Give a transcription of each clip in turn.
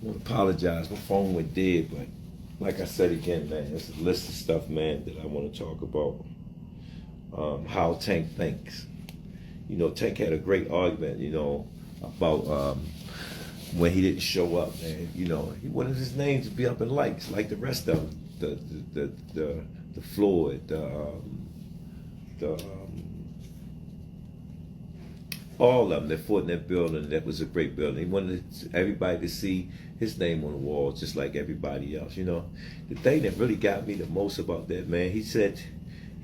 I want to apologize. My phone went dead, but like I said again, man, there's a list of stuff, man, that I want to talk about. How Tank thinks. You know, Tank had a great argument, you know, about when he didn't show up, man. You know, he wanted his name to be up in lights like the rest of them. The Floyd, all of them that fought in that building. That was a great building. He wanted everybody to see his name on the wall, just like everybody else. You know, the thing that really got me the most about that, man, he said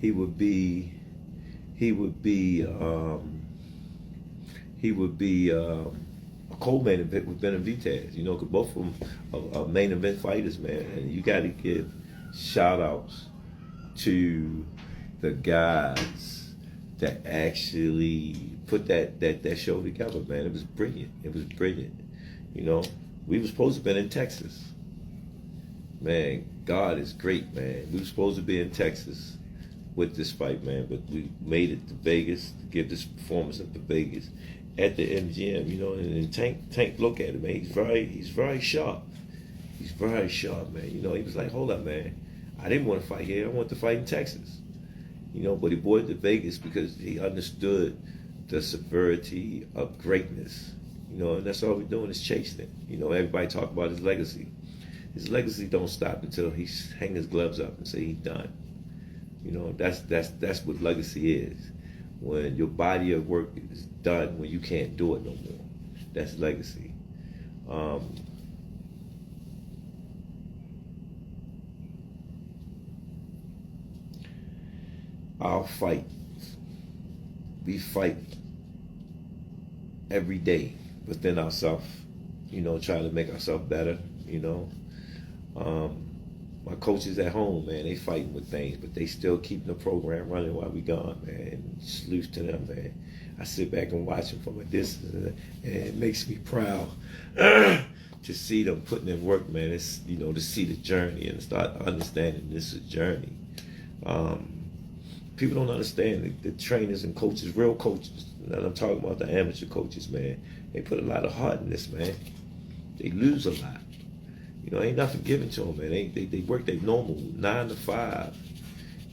he would be a co-main event with Benavidez. You know, because both of them are main event fighters, man. And you got to give shout outs to the guys that actually put that show together, man. It was brilliant. It was brilliant. You know, we were supposed to have been in Texas. Man, God is great, man. We were supposed to be in Texas with this fight, man, but we made it to Vegas to give this performance up to Vegas at the MGM, you know. And Tank look at it, man. He's very sharp. He's very sharp, man. You know, he was like, hold up, man. I didn't want to fight here. I wanted to fight in Texas. You know, but he brought it to Vegas because he understood the severity of greatness. You know, and that's all we're doing is chasing it. You know, everybody talk about his legacy. His legacy don't stop until he hang his gloves up and say he's done. You know, that's what legacy is. When your body of work is done, when you can't do it no more. That's legacy. Our fight. We fight every day within ourselves, you know, trying to make ourselves better, you know. My coaches at home, man, they fighting with things, but they still keeping the program running while we gone, man. Salute to them, man. I sit back and watch them from a distance, and it makes me proud to see them putting in work, man. It's, you know, to see the journey and start understanding this is a journey. People don't understand the trainers and coaches, real coaches, and I'm talking about the amateur coaches, man. They put a lot of heart in this, man. They lose a lot. You know, ain't nothing given to them, man. They work their normal 9 to 5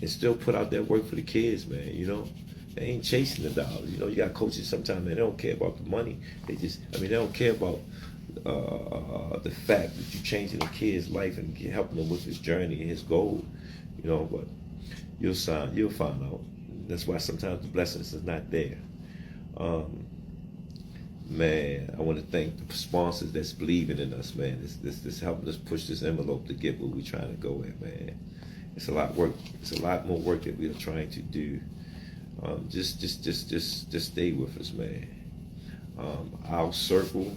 and still put out that work for the kids, man, you know. They ain't chasing the dollars. You know, you got coaches sometimes, man, they don't care about the money. They don't care about the fact that you're changing the kid's life and helping them with his journey and his goal, you know, but you'll find out. That's why sometimes the blessings is not there. Man, I want to thank the sponsors that's believing in us, man. This helping us push this envelope to get where we're trying to go at, man. It's a lot of work. It's a lot more work that we are trying to do. Just stay with us, man. Our circle,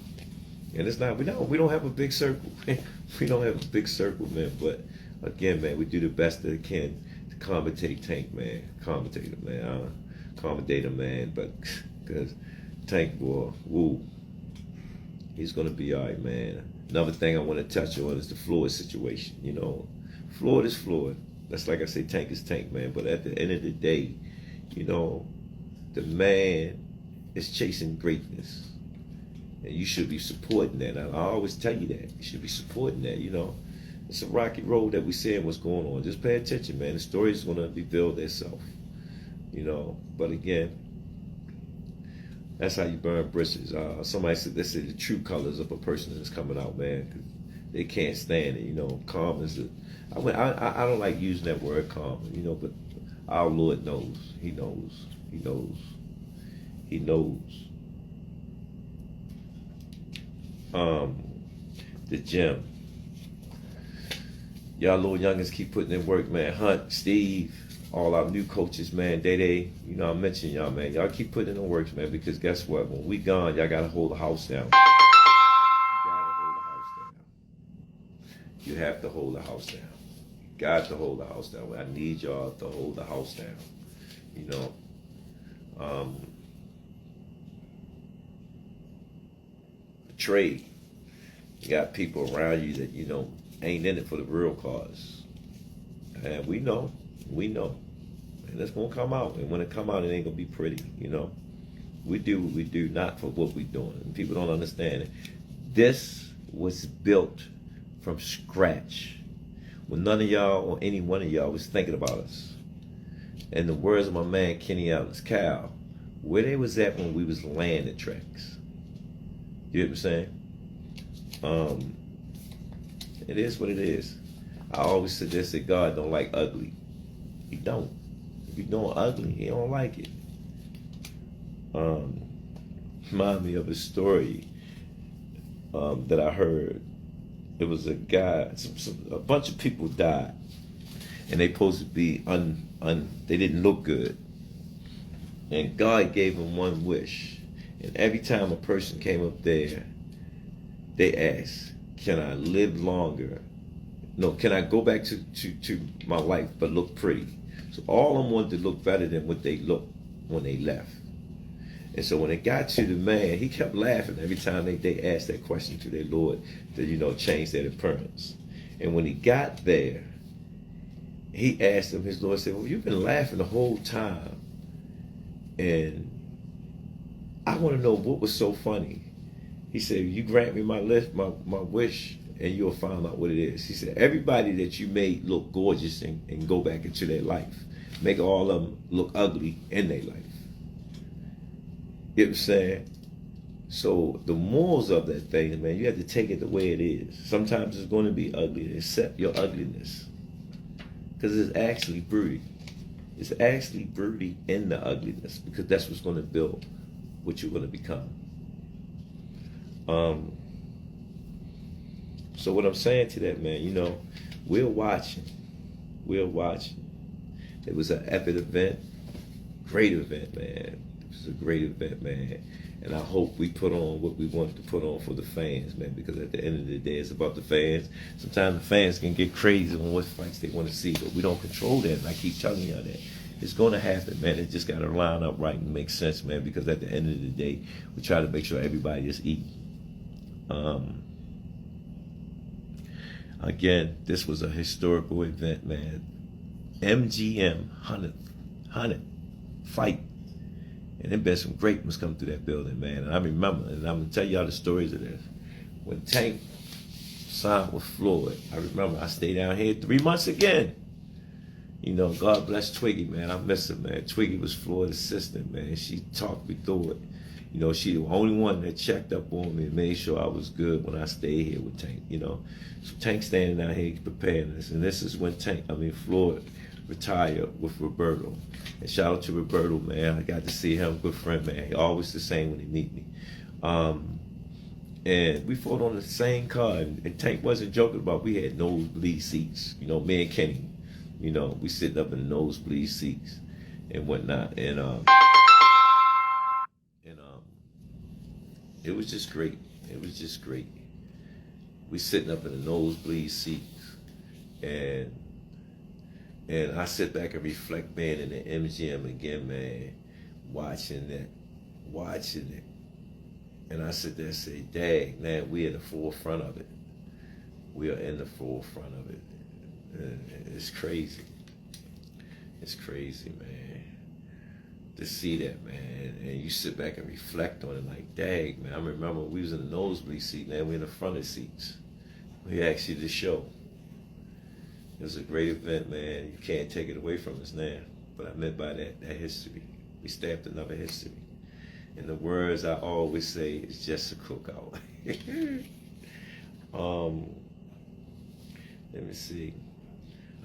and it's not. We don't have a big circle. We don't have a big circle, man. But again, man, we do the best that we can to accommodate Tank, man. Accommodate him, man. But because Tank, boy, woo, he's gonna be all right, man. Another thing I want to touch on is the Floyd situation. You know, Floyd is Floyd. That's like I say, Tank is Tank, man. But at the end of the day, you know, the man is chasing greatness, and you should be supporting that. I always tell you that you should be supporting that. You know, it's a rocky road that we seeing what's going on. Just pay attention, man. The story is gonna reveal itself. You know, but again, that's how you burn bridges. Somebody said they say the true colors of a person is coming out, man. 'Cause they can't stand it. You know, calm is I don't like using that word calm. You know, but our Lord knows. He knows. He knows. He knows. The gym. Y'all little youngins keep putting in work, man. Hunt, Steve, all our new coaches, man. Day, you know, I mentioned y'all, man. Y'all keep putting in the work, man, because guess what? When we gone, y'all gotta hold the house down. You gotta hold the house down. You have to hold the house down. You got to hold the house down. I need y'all to hold the house down. You know. Trade. You got people around you that, you know, ain't in it for the real cause. And we know. And it's gonna come out. And when it come out, it ain't gonna be pretty, you know. We do what we do, not for what we doing. And people don't understand it. This was built from scratch when none of y'all or any one of y'all was thinking about us. In the words of my man Kenny Ellis, Cal, where they was at when we was laying the tracks. You know what I'm saying? It is what it is. I always suggest that God don't like ugly. He don't. If you're doing ugly, he don't like it. Remind me of a story that I heard. It was a guy, a bunch of people died, and they supposed to be they didn't look good. And God gave them one wish. And every time a person came up there, they asked, can I live longer? No, can I go back to my life but look pretty? So all of them wanted to look better than what they looked when they left. And so when it got to the man, he kept laughing every time they asked that question to their Lord to, change their appearance. And when he got there, he asked him, his Lord said, well, you've been laughing the whole time. And I want to know what was so funny. He said, you grant me my wish, and you'll find out what it is. He said, everybody that you made look gorgeous and go back into their life, make all of them look ugly in their life. You know what I'm saying? So the morals of that thing, man, you have to take it the way it is. Sometimes it's going to be ugly. Accept your ugliness. Because it's actually broody. It's actually broody in the ugliness, because that's what's going to build what you're going to become. So what I'm saying to that, man, we're watching. We're watching. It was an epic event. Great event, man. It was a great event, man. And I hope we put on what we want to put on for the fans, man, because at the end of the day, it's about the fans. Sometimes the fans can get crazy on what fights they want to see, but we don't control that, and I keep telling y'all that. It's going to happen, man. It just got to line up right and make sense, man, because at the end of the day, we try to make sure everybody is eating. Again, this was a historical event, man. MGM 100 fight. And there been some great ones come through that building, man. And I remember, and I'm going to tell y'all the stories of this. When Tank signed with Floyd, I remember I stayed down here 3 months again. God bless Twiggy, man. I miss her, man. Twiggy was Floyd's assistant, man. She talked me through it. She the only one that checked up on me and made sure I was good when I stayed here with Tank, So Tank standing out here preparing us. And this is when Floyd retired with Roberto. And shout out to Roberto, man. I got to see him, good friend, man. He always the same when he meet me. And we fought on the same card. And Tank wasn't joking about we had nosebleed seats. Me and Kenny. We sitting up in the nosebleed seats and whatnot. And it was just great. It was just great. We sitting up in the nosebleed seats, and I sit back and reflect, man, in the MGM again, man, watching it. And I sit there and say, dang, man, we in the forefront of it. We are in the forefront of it. And it's crazy. It's crazy, man. To see that, man, and you sit back and reflect on it like, dang, man, I remember we was in the nosebleed seat, man, we in the front of the seats. We actually did the show. It was a great event, man. You can't take it away from us now. But I meant by that history. We stamped another history. And the words I always say is just a cookout. Let me see.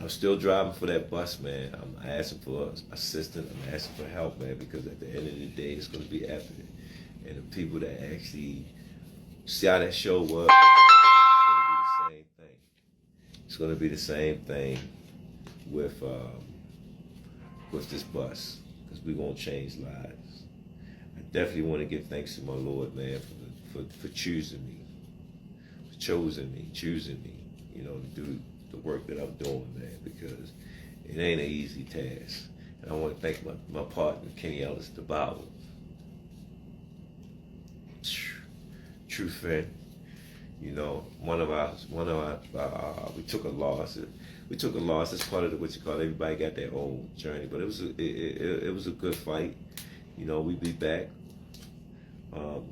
I'm still driving for that bus, man. I'm asking for assistance. I'm asking for help, man, because at the end of the day, it's going to be epic. And the people that actually see how that show was, it's going to be the same thing with this bus, because we're going to change lives. I definitely want to give thanks to my Lord, man, for choosing me, choosing me, to do the work that I'm doing, man, because it ain't an easy task. And I want to thank my partner, Kenny Ellis, the Bible. True friend. We took a loss. We took a loss. It's part of what you call, everybody got their own journey, but it was a good fight. We be back on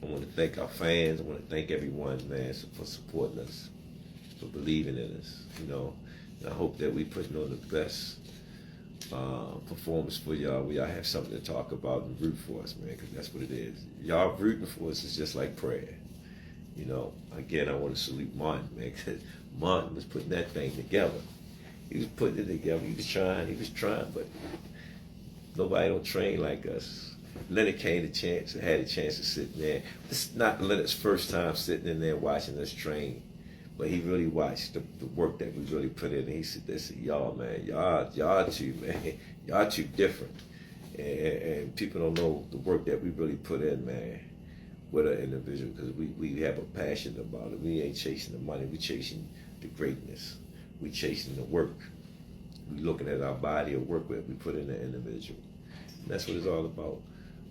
I want to thank our fans. I want to thank everyone, man, for supporting us, for believing in us. You know, and I hope that we putting on the best performance for y'all. We all have something to talk about and root for us, man, because that's what it is. Y'all rooting for us is just like prayer. You know, again, I want to salute Martin, man, because Martin was putting that thing together. He was putting it together. He was trying, but nobody don't train like us. Leonard had a chance to sit there. This is not Leonard's first time sitting in there watching us train, but he really watched the work that we really put in. And he said, y'all, man, y'all two, man, y'all two different. And people don't know the work that we really put in, man, with an individual, because we have a passion about it. We ain't chasing the money. We chasing the greatness. We chasing the work. We looking at our body of work that we put in the individual. And that's what it's all about.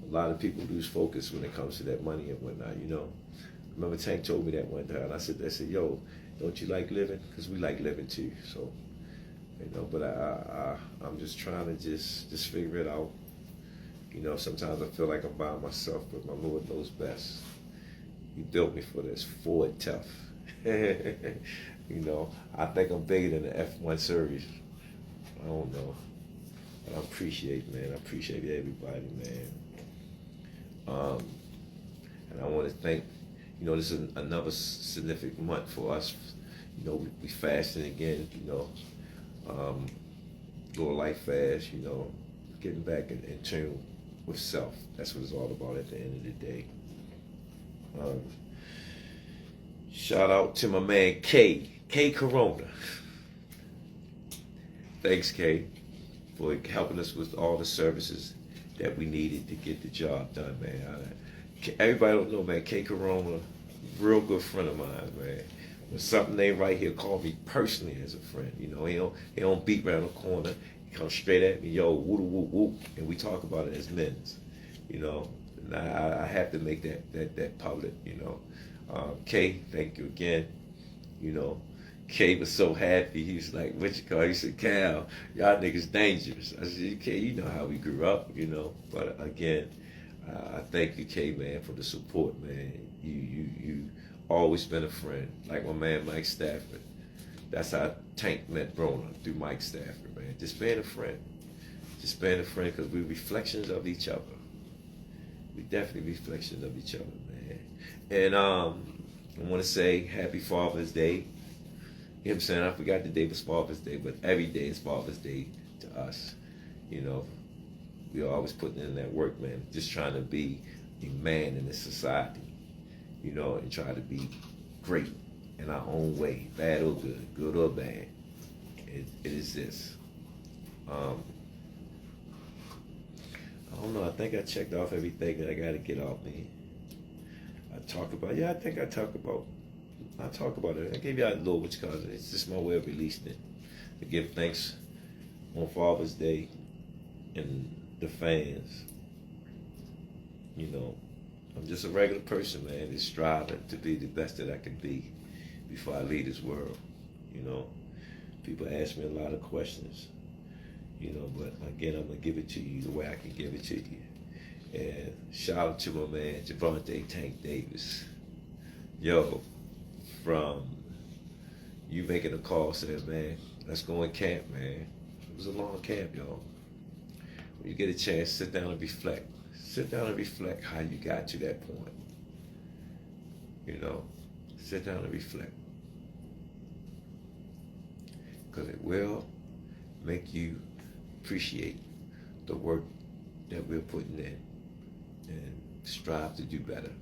A lot of people lose focus when it comes to that money and whatnot, you know. I remember Tank told me that one time. I said, yo, don't you like living? Because we like living too. So, you know, but I'm just trying to just figure it out. You know, sometimes I feel like I'm by myself, but my Lord knows best. He built me for this, Ford tough. You know, I think I'm bigger than the F1 series. I don't know. But I appreciate everybody, man. And I want to thank, you know, this is another significant month for us. You know, we fasting again, you know, go a life fast, you know, getting back in tune with self. That's what it's all about at the end of the day. Shout out to my man K Corona. Thanks, K, for helping us with all the services that we needed to get the job done, man. Everybody don't know, man, K Corona, real good friend of mine, man. When something ain't right, he'll call me personally as a friend. You know, he don't beat around the corner. He comes straight at me, yo, woo woo woo, and we talk about it as men's. You know, and I have to make that public. You know, K, thank you again. You know, K was so happy. He was like, what you call it? He said, Cal, y'all niggas dangerous. I said, K, you know how we grew up, you know. But again, I thank you, K, man, for the support, man. You always been a friend. Like my man Mike Stafford. That's how Tank met Broner, through Mike Stafford, man. Just being a friend. Just being a friend, because we're reflections of each other. We definitely reflections of each other, man. And I want to say happy Father's Day. You know what I'm saying? I forgot the day was Father's Day, but every day is Father's Day to us. You know, we always putting in that work, man. Just trying to be a man in this society, you know, and try to be great in our own way, bad or good or bad. It is this. I don't know. I think I checked off everything that I got to get off me. I talk about it. I gave y'all a little what you call it. It's just my way of releasing it. To give thanks on Father's Day and the fans. You know, I'm just a regular person, man, just striving to be the best that I can be before I leave this world. You know, people ask me a lot of questions. You know, but again, I'm gonna give it to you the way I can give it to you. And shout out to my man Gervonta Tank Davis. Yo, from you making a call, says, man, let's go in camp, man. It was a long camp, y'all. When you get a chance, sit down and reflect. Sit down and reflect how you got to that point. You know, sit down and reflect. Because it will make you appreciate the work that we're putting in and strive to do better.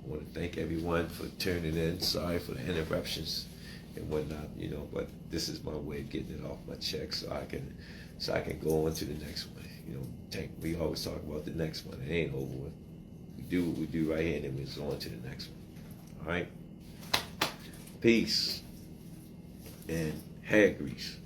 I want to thank everyone for tuning in. Sorry for the interruptions and whatnot, you know, but this is my way of getting it off my chest so I can go on to the next one. You know, we always talk about the next one. It ain't over with. We do what we do right here, and then we're on to the next one. All right? Peace and hair grease.